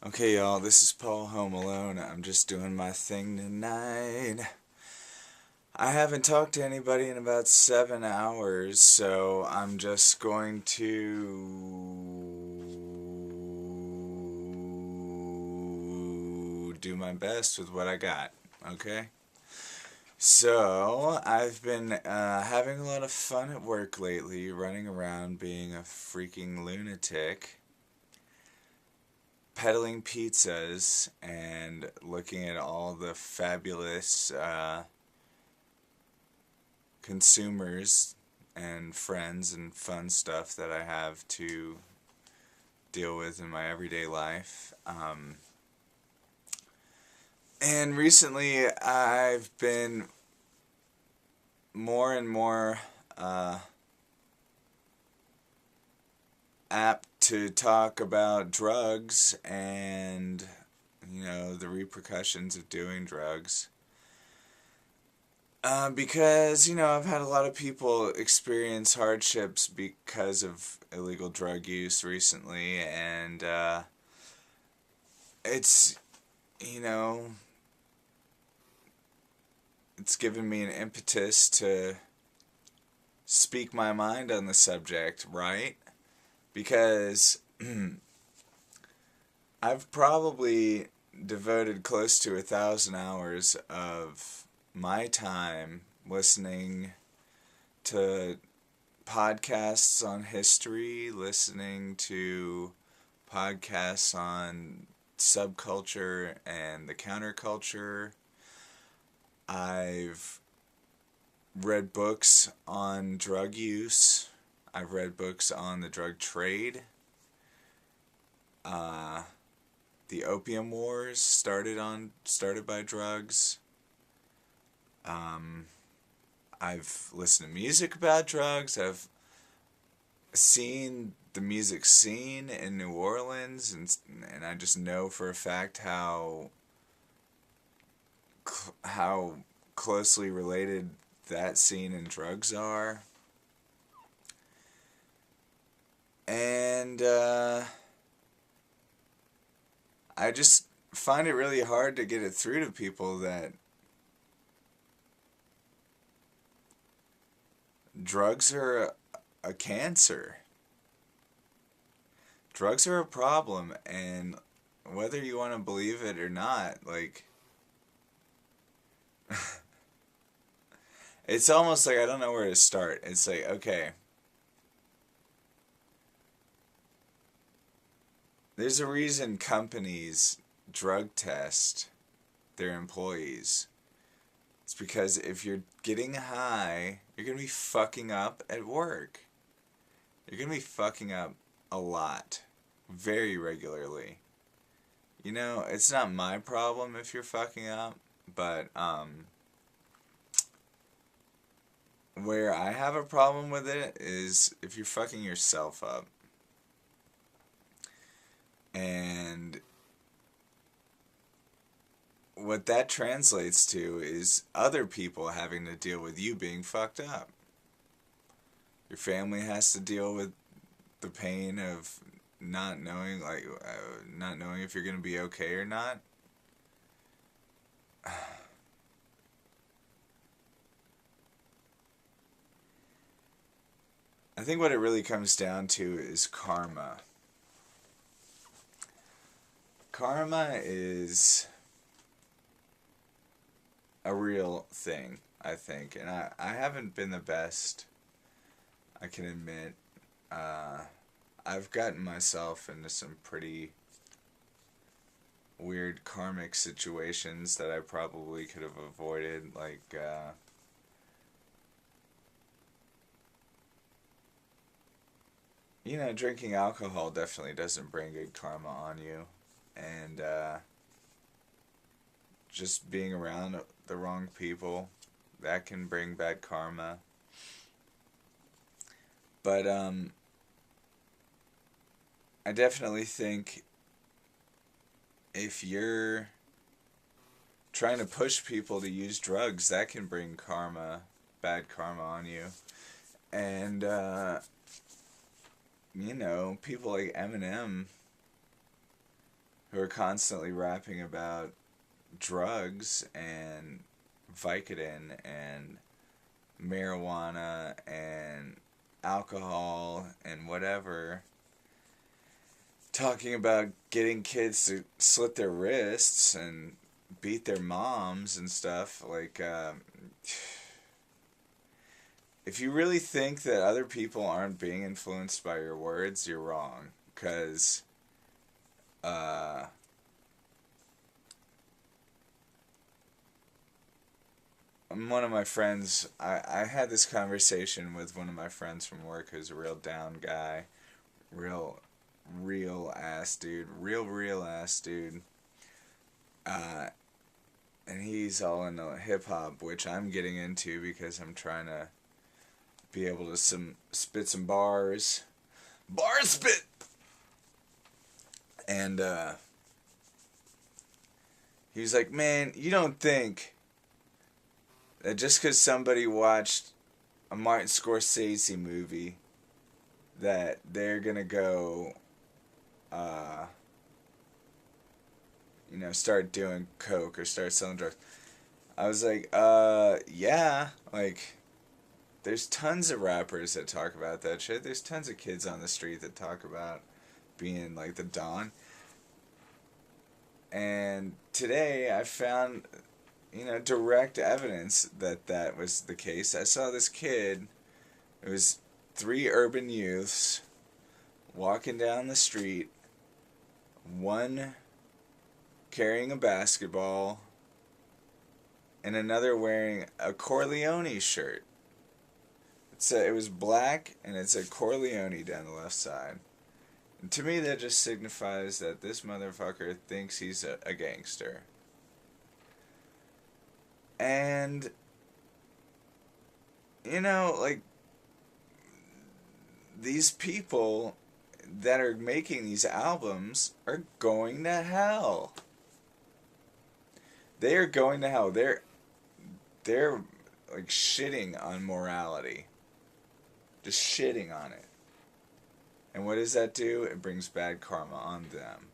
Okay, y'all, this is Paul Home Alone. I'm just doing my thing tonight. I haven't talked to anybody in about 7 hours, so I'm just going to do my best with what I got, okay? So, I've been having a lot of fun at work lately, running around being a freaking lunatic, peddling pizzas and looking at all the fabulous consumers and friends and fun stuff that I have to deal with in my everyday life. And recently I've been more and more apt to talk about drugs and, the repercussions of doing drugs. Because, I've had a lot of people experience hardships because of illegal drug use recently, and it's, you know, it's given me an impetus to speak my mind on the subject, right? Because I've probably devoted close to 1,000 hours of my time listening to podcasts on history, listening to podcasts on subculture and the counterculture. I've read books on drug use. I've read books on the drug trade. The opium wars started by drugs. I've listened to music about drugs. I've seen the music scene in New Orleans, and I just know for a fact how closely related that scene and drugs are. And I just find it really hard to get it through to people that drugs are a cancer. Drugs are a problem, and whether you want to believe it or not, like, it's almost like I don't know where to start. It's like, okay, there's a reason companies drug test their employees. It's because if you're getting high, you're going to be fucking up at work. You're going to be fucking up a lot, very regularly. It's not my problem if you're fucking up, but where I have a problem with it is if you're fucking yourself up. And what that translates to is other people having to deal with you being fucked up. Your family has to deal with the pain of not knowing, not knowing if you're going to be okay or not. I think what it really comes down to is karma. Karma is a real thing, I think, and I haven't been the best, I can admit. I've gotten myself into some pretty weird karmic situations that I probably could have avoided, like, drinking alcohol definitely doesn't bring good karma on you, and just being around the wrong people, that can bring bad karma. But I definitely think if you're trying to push people to use drugs, that can bring bad karma on you. And people like Eminem who are constantly rapping about drugs and Vicodin and marijuana and alcohol and whatever, talking about getting kids to slit their wrists and beat their moms and stuff. Like, if you really think that other people aren't being influenced by your words, you're wrong. Because, one of my friends, I had this conversation with one of my friends from work who's a real down guy. Real ass dude. Real ass dude. And he's all into hip hop, which I'm getting into because I'm trying to be able to spit some bars. Bar spit! And he was like, man, you don't think that just because somebody watched a Martin Scorsese movie that they're gonna go, start doing coke or start selling drugs. I was like, yeah, like, there's tons of rappers that talk about that shit. There's tons of kids on the street that talk about being like the Don. And today I found, direct evidence that that was the case. I saw this kid, it was 3 urban youths walking down the street, one carrying a basketball and another wearing a Corleone shirt. It was black and it said Corleone down the left side. And to me that just signifies that this motherfucker thinks he's a gangster. And, like, these people that are making these albums are going to hell. They are going to hell. They're like shitting on morality. Just shitting on it. And what does that do? It brings bad karma on them.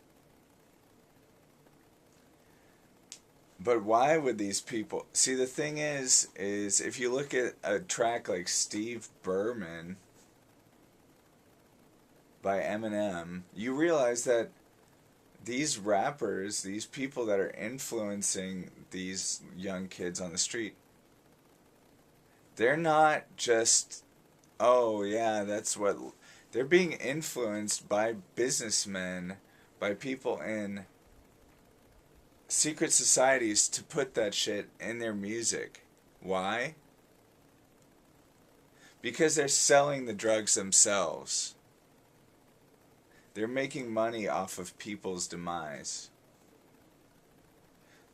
But why would these people... See, the thing is if you look at a track like Steve Berman by Eminem, you realize that these rappers, these people that are influencing these young kids on the street, they're not just, oh yeah, that's what... They're being influenced by businessmen, by people in secret societies to put that shit in their music. Why? Because they're selling the drugs themselves. They're making money off of people's demise.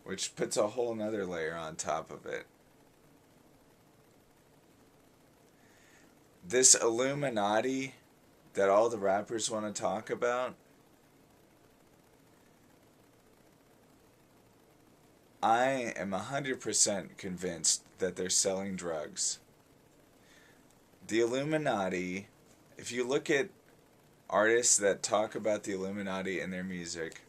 Which puts a whole nother layer on top of it. This Illuminati that all the rappers want to talk about, I am 100% convinced that they're selling drugs. The Illuminati, if you look at artists that talk about the Illuminati in their music,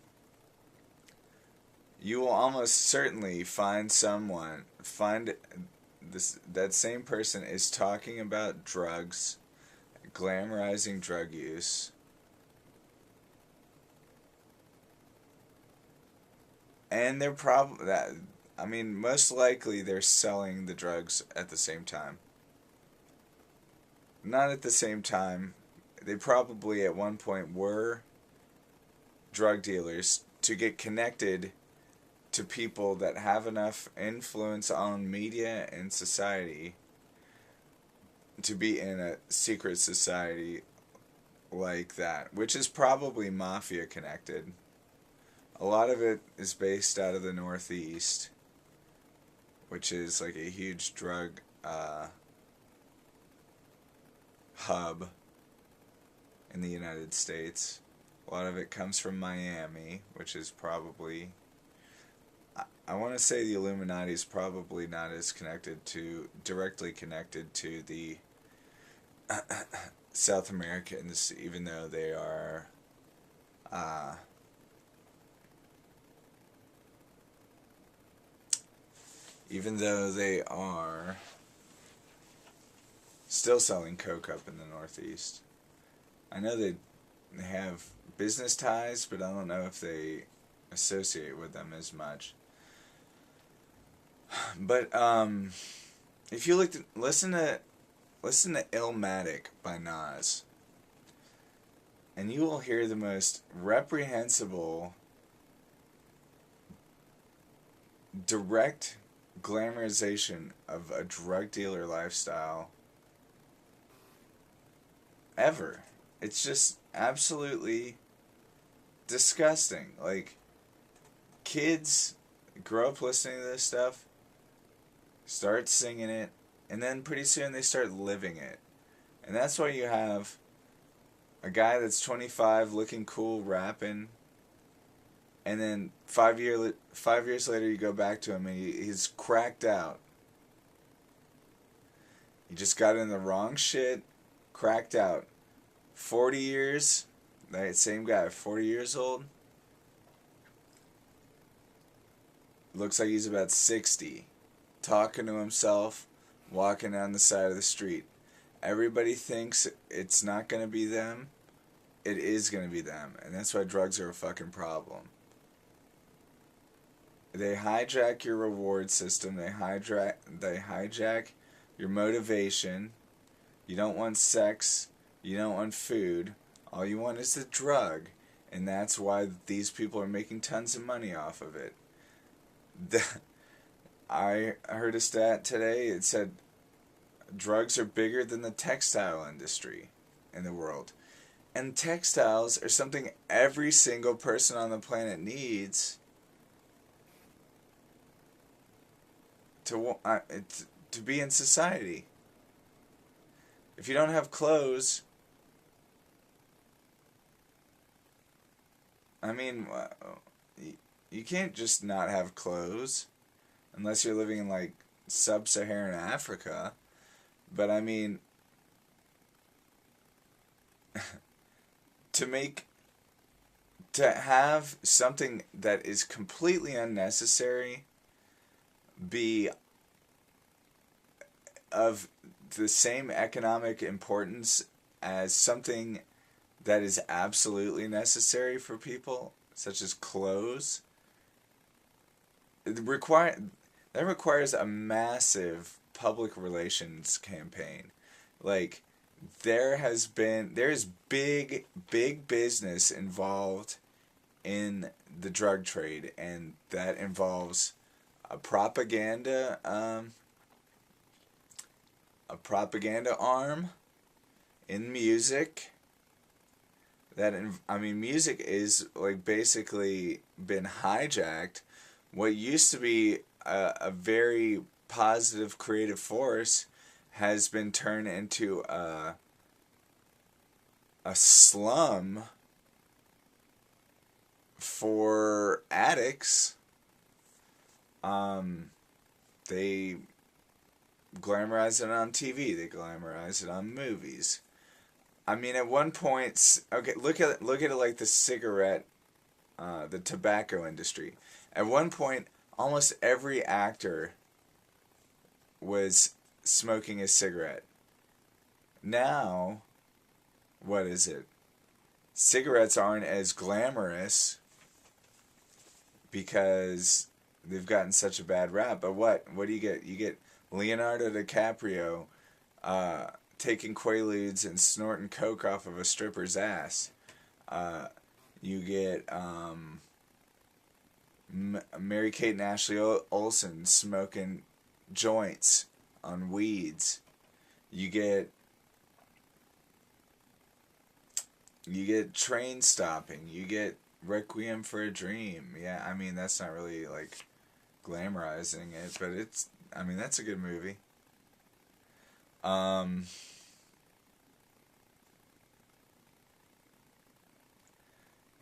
you will almost certainly find that same person is talking about drugs, glamorizing drug use, and they're most likely they're selling the drugs at the same time. Not at the same time. They probably at one point were drug dealers to get connected to people that have enough influence on media and society to be in a secret society like that, which is probably mafia connected. A lot of it is based out of the Northeast, which is like a huge drug hub in the United States. A lot of it comes from Miami, which is probably... I want to say the Illuminati is probably not as directly connected to the South Americans, even though they are even though they are still selling coke up in the Northeast. I know they have business ties, but I don't know if they associate with them as much. But if you listen to Illmatic by Nas, and you will hear the most reprehensible, direct glamorization of a drug dealer lifestyle ever. It's just absolutely disgusting. Like, kids grow up listening to this stuff, start singing it, and then pretty soon they start living it. And that's why you have a guy that's 25 looking cool rapping, and then 5 years later you go back to him and he's cracked out. He just got in the wrong shit, cracked out. 40 years, that same guy, 40 years old, looks like he's about 60, talking to himself, walking down the side of the street. Everybody thinks it's not going to be them. It is going to be them, and that's why drugs are a fucking problem. They hijack your reward system. They hijack your motivation. You don't want sex. You don't want food. All you want is the drug, and that's why these people are making tons of money off of it. I heard a stat today. It said drugs are bigger than the textile industry in the world. And textiles are something every single person on the planet needs to be in society. If you don't have clothes, I mean, you can't just not have clothes unless you're living in like sub-Saharan Africa. But I mean, to have something that is completely unnecessary be of the same economic importance as something that is absolutely necessary for people, such as clothes, that requires a massive public relations campaign. Like, there's big business involved in the drug trade, and that involves a propaganda arm in music. Music is like basically been hijacked. What used to be a very positive creative force has been turned into a slum for addicts. They glamorize it on TV. They glamorize it on movies. I mean, at one point, okay, look at it like the cigarette, the tobacco industry. At one point, almost every actor was smoking a cigarette. Now, what is it? Cigarettes aren't as glamorous because they've gotten such a bad rap. But what do you get? You get Leonardo DiCaprio taking Quaaludes and snorting coke off of a stripper's ass. You get Mary-Kate and Ashley Olsen smoking joints on weeds. You get Train Stopping. You get Requiem for a Dream. Yeah, I mean, that's not really like glamorizing it, but that's a good movie.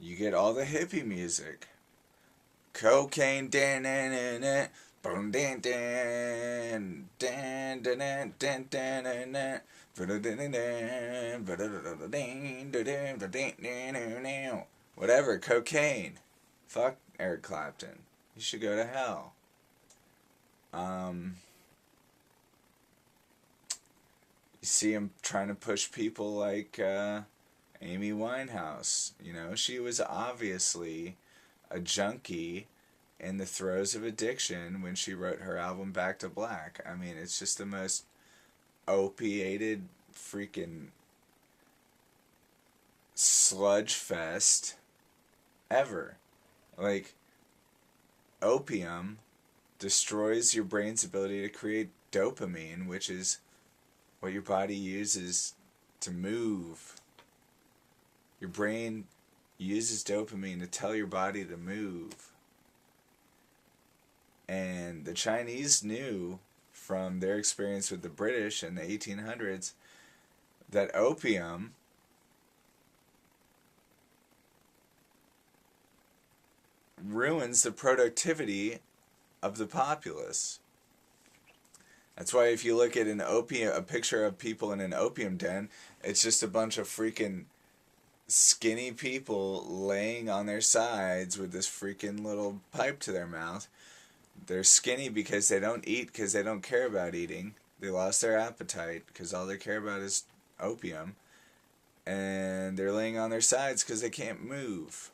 You get all the hippie music. Cocaine, dan dan dan dan, boom dan dan dan dan dan dan dan. Whatever, cocaine. Fuck Eric Clapton. You should go to hell. You see him trying to push people like Amy Winehouse. You know, she was obviously a junkie in the throes of addiction when she wrote her album Back to Black. I mean, it's just the most opiated freaking sludge fest ever. Like, opium destroys your brain's ability to create dopamine, which is what your body uses to move. Your brain uses dopamine to tell your body to move. And the Chinese knew from their experience with the British in the 1800s that opium ruins the productivity of the populace. That's why if you look at a picture of people in an opium den, it's just a bunch of freaking skinny people laying on their sides with this freaking little pipe to their mouth. They're skinny because they don't eat because they don't care about eating. They lost their appetite because all they care about is opium. And they're laying on their sides because they can't move.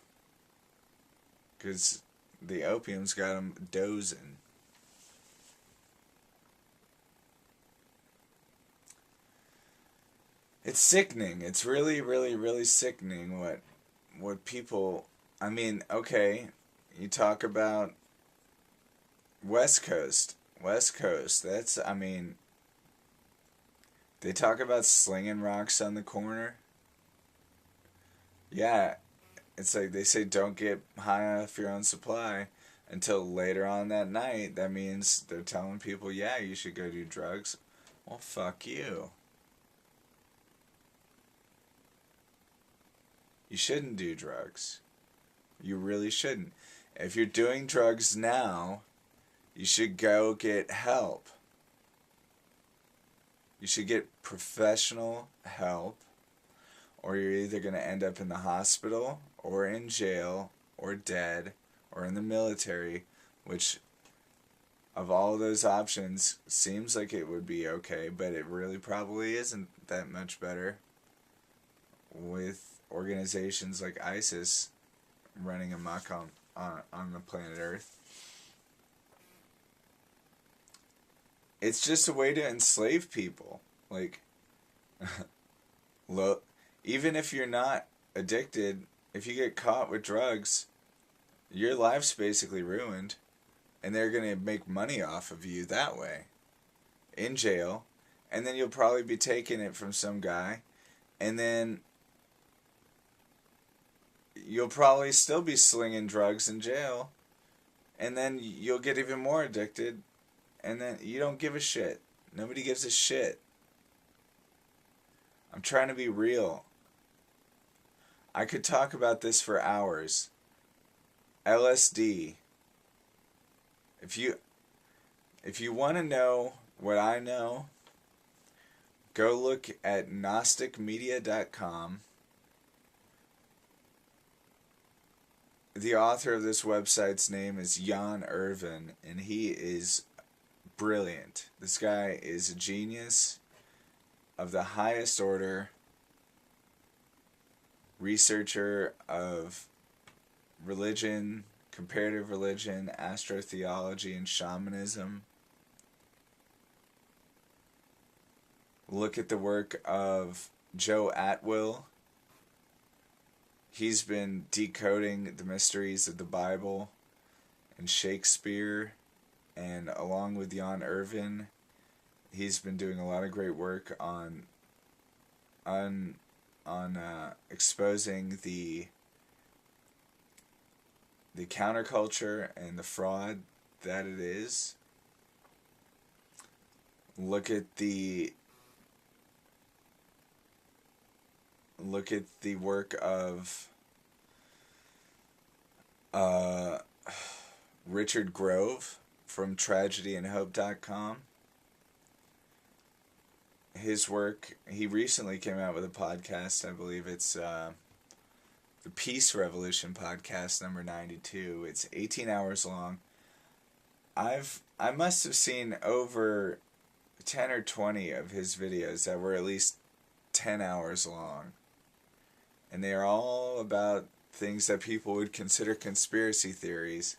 Because the opium's got them dozing. It's sickening. It's really, really, really sickening what people... I mean, okay, you talk about West Coast. West Coast, that's, I mean... They talk about slinging rocks on the corner. Yeah, it's like they say don't get high off your own supply until later on that night. That means they're telling people, yeah, you should go do drugs. Well, fuck you. You shouldn't do drugs. You really shouldn't. If you're doing drugs now, you should go get help. You should get professional help, or you're either going to end up in the hospital, or in jail, or dead, or in the military, which of all those options seems like it would be okay, but it really probably isn't that much better with organizations like ISIS running amok on the planet Earth. It's just a way to enslave people. Like, look, even if you're not addicted, if you get caught with drugs, your life's basically ruined, and they're going to make money off of you that way, in jail, and then you'll probably be taking it from some guy, and then you'll probably still be slinging drugs in jail, and then you'll get even more addicted, and then you don't give a shit. Nobody gives a shit. I'm trying to be real. I could talk about this for hours. LSD. If you want to know what I know, go look at gnosticmedia.com. The author of this website's name is Jan Irvin, and he is brilliant. This guy is a genius of the highest order, researcher of religion, comparative religion, astrotheology, and shamanism. Look at the work of Joe Atwill. He's been decoding the mysteries of the Bible and Shakespeare, and along with Jan Irvin, he's been doing a lot of great work on exposing the counterculture and the fraud that it is. Look at the work of Richard Grove from TragedyandHope.com. His work, he recently came out with a podcast, I believe it's the Peace Revolution podcast number 92. It's 18 hours long. I must have seen over 10 or 20 of his videos that were at least 10 hours long. And they are all about things that people would consider conspiracy theories.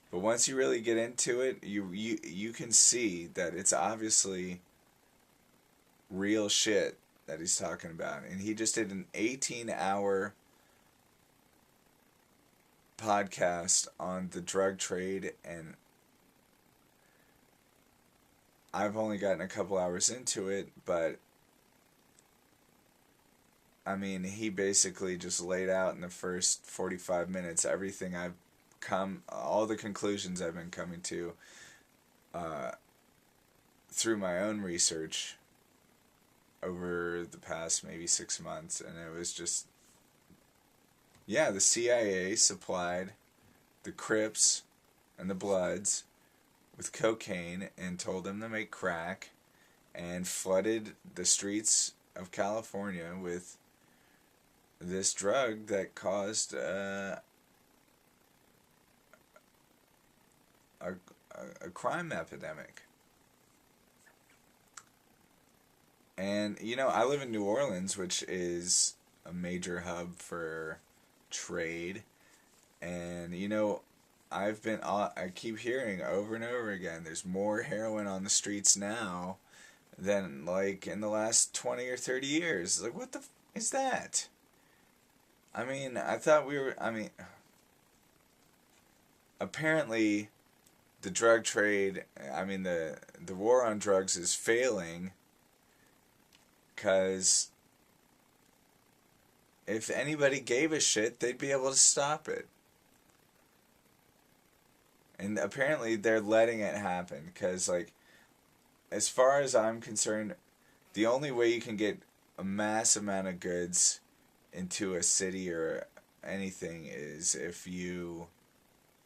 But once you really get into it, you can see that it's obviously real shit that he's talking about. And he just did an 18-hour podcast on the drug trade, and I've only gotten a couple hours into it, but I mean, he basically just laid out in the first 45 minutes everything all the conclusions I've been coming to through my own research over the past maybe 6 months, and it was just, yeah, the CIA supplied the Crips and the Bloods with cocaine and told them to make crack, and flooded the streets of California with this drug that caused a crime epidemic. And, you know, I live in New Orleans, which is a major hub for trade. And, you know, I keep hearing over and over again, there's more heroin on the streets now than, like, in the last 20 or 30 years. Like, what the is that? I mean, apparently the drug trade, the war on drugs is failing, because if anybody gave a shit, they'd be able to stop it. And apparently they're letting it happen, because, like, as far as I'm concerned, the only way you can get a mass amount of goods into a city or anything is if you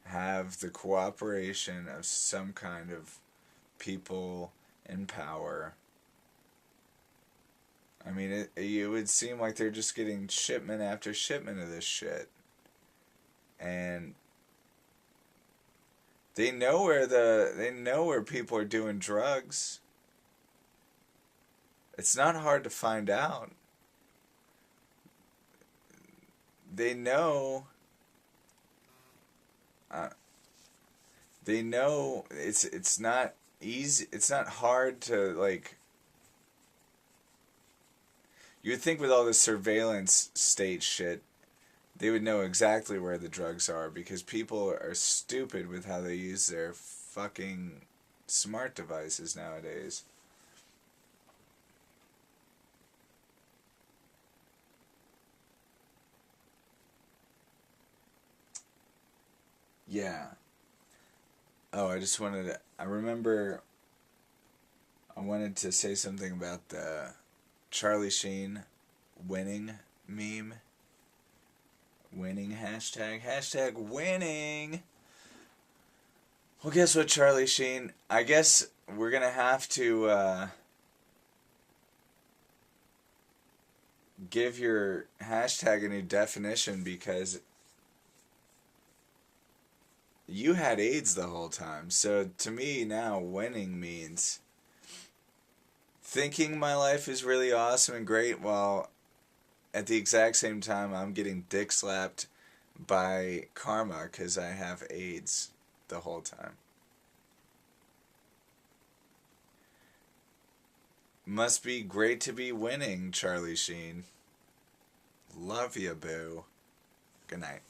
have the cooperation of some kind of people in power. I mean, it would seem like they're just getting shipment after shipment of this shit. And they know where people are doing drugs. It's not hard to find out. They know. They know it's not easy. It's not hard to, like. You would think with all this surveillance state shit, they would know exactly where the drugs are, because people are stupid with how they use their fucking smart devices nowadays. Yeah. Oh, I wanted to say something about the Charlie Sheen winning meme. Winning hashtag. Hashtag winning. Well, guess what, Charlie Sheen? I guess we're going to have to give your hashtag a new definition, because you had AIDS the whole time. So to me now, winning means thinking my life is really awesome and great, while at the exact same time I'm getting dick slapped by karma because I have AIDS the whole time. Must be great to be winning, Charlie Sheen. Love ya, boo. Good night.